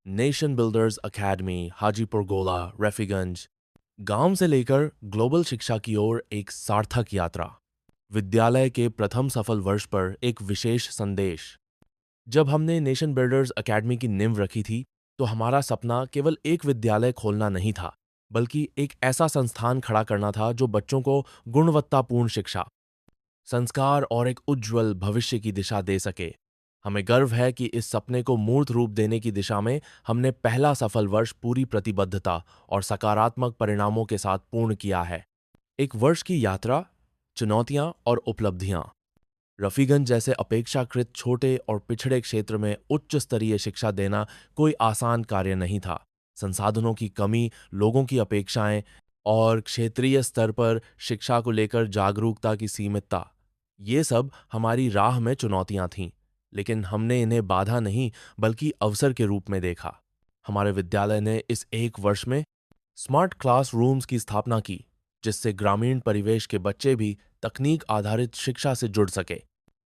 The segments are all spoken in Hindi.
नेशन बिल्डर्स अकेडमी, हाजीपुर गोला, रफीगंज, गांव से लेकर ग्लोबल शिक्षा की ओर एक सार्थक यात्रा। विद्यालय के प्रथम सफल वर्ष पर एक विशेष संदेश। जब हमने नेशन बिल्डर्स अकेडमी की नींव रखी थी, तो हमारा सपना केवल एक विद्यालय खोलना नहीं था, बल्कि एक ऐसा संस्थान खड़ा करना था जो बच्चों को गुणवत्तापूर्ण शिक्षा, संस्कार और एक उज्ज्वल भविष्य की दिशा दे सके। हमें गर्व है कि इस सपने को मूर्त रूप देने की दिशा में हमने पहला सफल वर्ष पूरी प्रतिबद्धता और सकारात्मक परिणामों के साथ पूर्ण किया है। एक वर्ष की यात्रा, चुनौतियां और उपलब्धियां। रफीगंज जैसे अपेक्षाकृत छोटे और पिछड़े क्षेत्र में उच्च स्तरीय शिक्षा देना कोई आसान कार्य नहीं था। संसाधनों की कमी, लोगों की अपेक्षाएं और क्षेत्रीय स्तर पर शिक्षा को लेकर जागरूकता की सीमितता, ये सब हमारी राह में चुनौतियां थीं। लेकिन हमने इन्हें बाधा नहीं, बल्कि अवसर के रूप में देखा। हमारे विद्यालय ने इस एक वर्ष में स्मार्ट क्लासरूम्स की स्थापना की, जिससे ग्रामीण परिवेश के बच्चे भी तकनीक आधारित शिक्षा से जुड़ सके।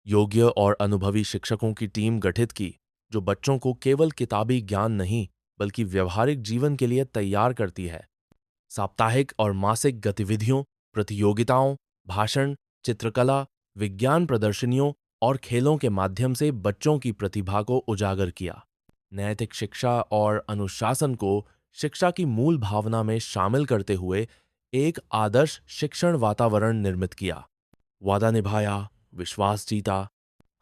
योग्य और अनुभवी शिक्षकों की टीम गठित की, जो बच्चों को केवल किताबी ज्ञान नहीं, बल्कि व्यवहारिक जीवन के लिए तैयार करती है। साप्ताहिक और मासिक गतिविधियों, प्रतियोगिताओं, भाषण, चित्रकला, विज्ञान प्रदर्शनियों और खेलों के माध्यम से बच्चों की प्रतिभा को उजागर किया। नैतिक शिक्षा और अनुशासन को शिक्षा की मूल भावना में शामिल करते हुए एक आदर्श शिक्षण वातावरण निर्मित किया। वादा निभाया, विश्वास जीता।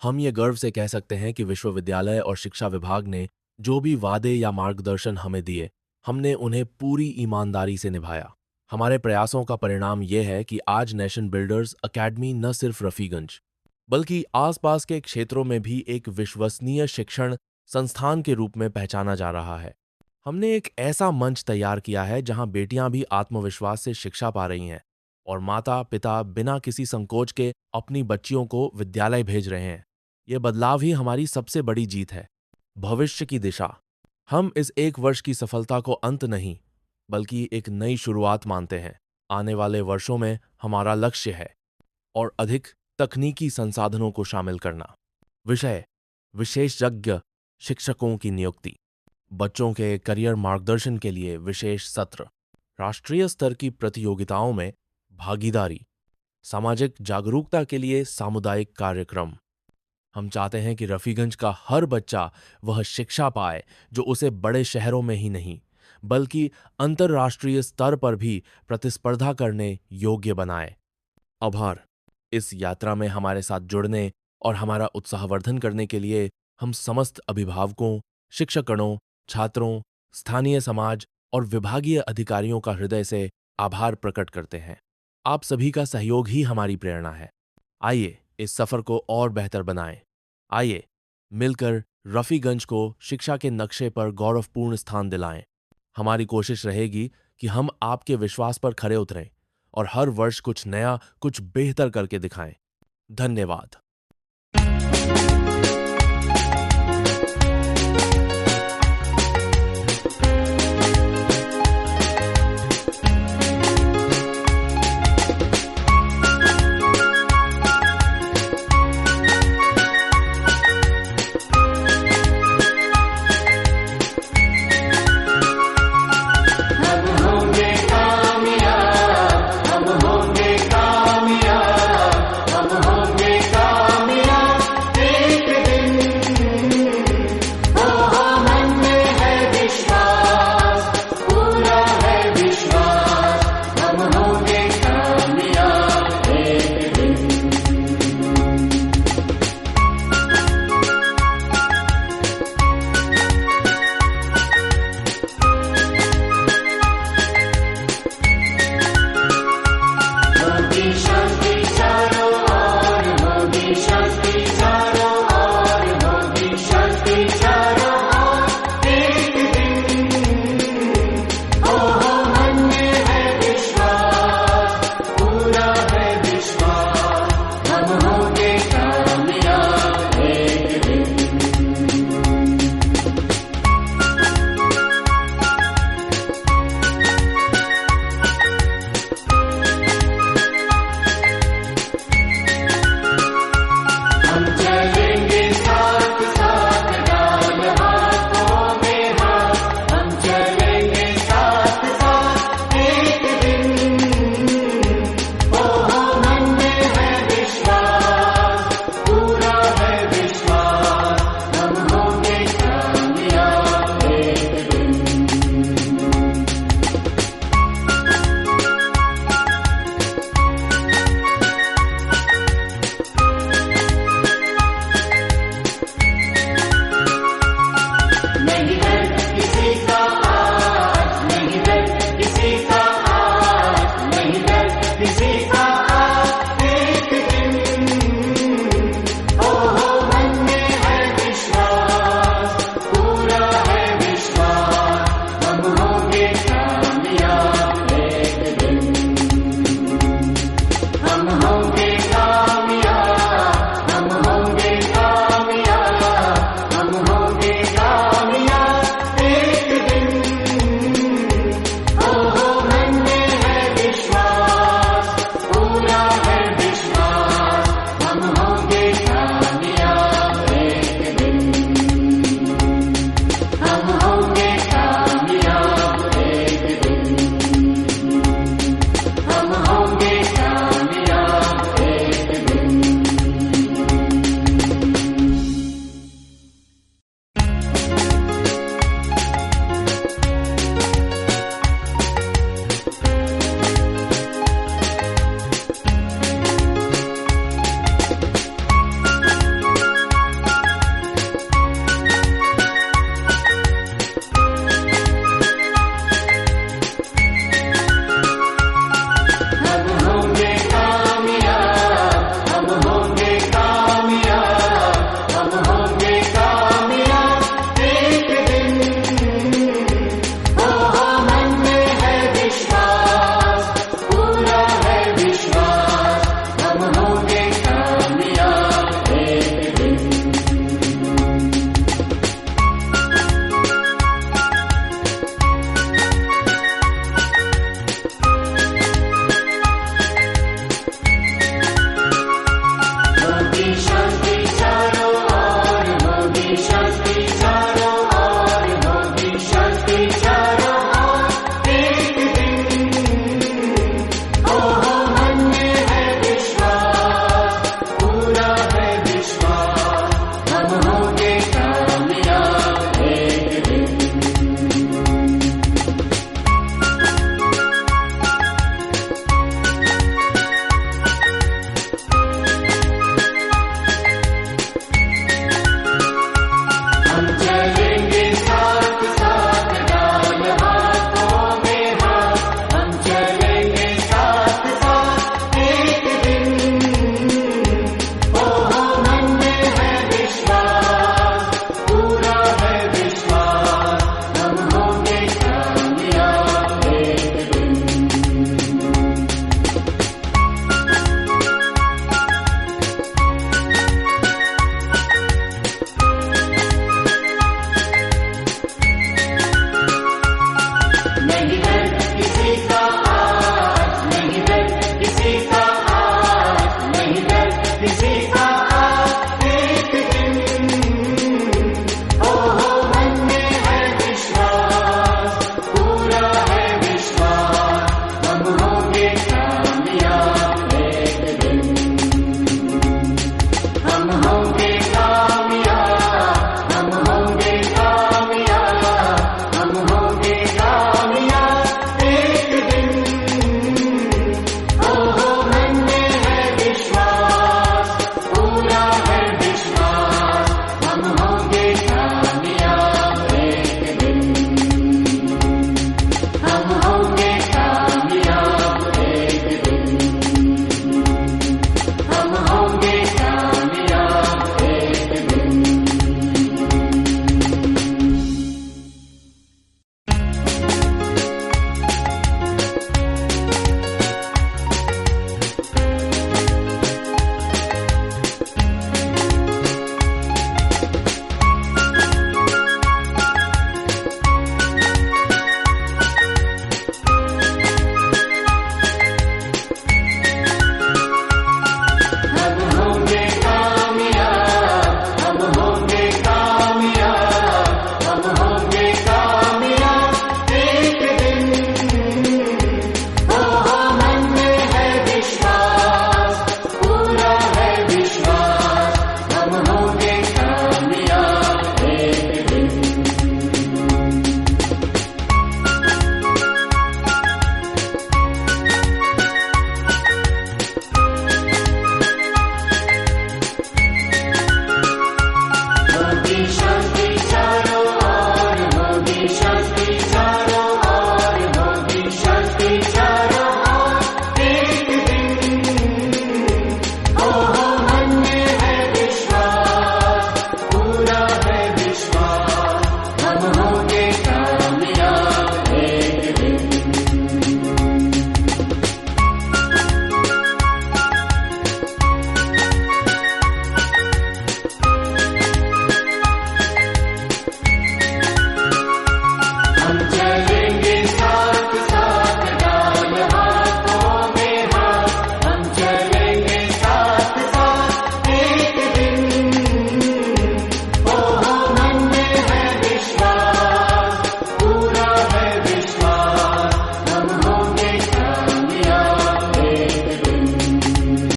हम ये गर्व से कह सकते हैं कि विश्वविद्यालय और शिक्षा विभाग ने जो भी वादे या मार्गदर्शन हमें दिए, हमने उन्हें पूरी ईमानदारी से निभाया। हमारे प्रयासों का परिणाम यह है कि आज नेशन बिल्डर्स अकेडमी न सिर्फ रफीगंज, बल्कि आसपास के क्षेत्रों में भी एक विश्वसनीय शिक्षण संस्थान के रूप में पहचाना जा रहा है। हमने एक ऐसा मंच तैयार किया है जहां बेटियां भी आत्मविश्वास से शिक्षा पा रही हैं और माता पिता बिना किसी संकोच के अपनी बच्चियों को विद्यालय भेज रहे हैं। ये बदलाव ही हमारी सबसे बड़ी जीत है। भविष्य की दिशा। हम इस एक वर्ष की सफलता को अंत नहीं, बल्कि एक नई शुरुआत मानते हैं। आने वाले वर्षों में हमारा लक्ष्य है और अधिक तकनीकी संसाधनों को शामिल करना। विषय: विशेषज्ञ शिक्षकों की नियुक्ति, बच्चों के करियर मार्गदर्शन के लिए विशेष सत्र, राष्ट्रीय स्तर की प्रतियोगिताओं में भागीदारी, सामाजिक जागरूकता के लिए सामुदायिक कार्यक्रम। हम चाहते हैं कि रफीगंज का हर बच्चा वह शिक्षा पाए जो उसे बड़े शहरों में ही नहीं, बल्कि अंतर्राष्ट्रीय स्तर पर भी प्रतिस्पर्धा करने योग्य बनाए। आभार। इस यात्रा में हमारे साथ जुड़ने और हमारा उत्साहवर्धन करने के लिए हम समस्त अभिभावकों, शिक्षकगणों, छात्रों, स्थानीय समाज और विभागीय अधिकारियों का हृदय से आभार प्रकट करते हैं। आप सभी का सहयोग ही हमारी प्रेरणा है। आइए इस सफर को और बेहतर बनाएं। आइए मिलकर रफीगंज को शिक्षा के नक्शे पर गौरवपूर्ण स्थान दिलाएं। हमारी कोशिश रहेगी कि हम आपके विश्वास पर खरे उतरें और हर वर्ष कुछ नया, कुछ बेहतर करके दिखाएं। धन्यवाद।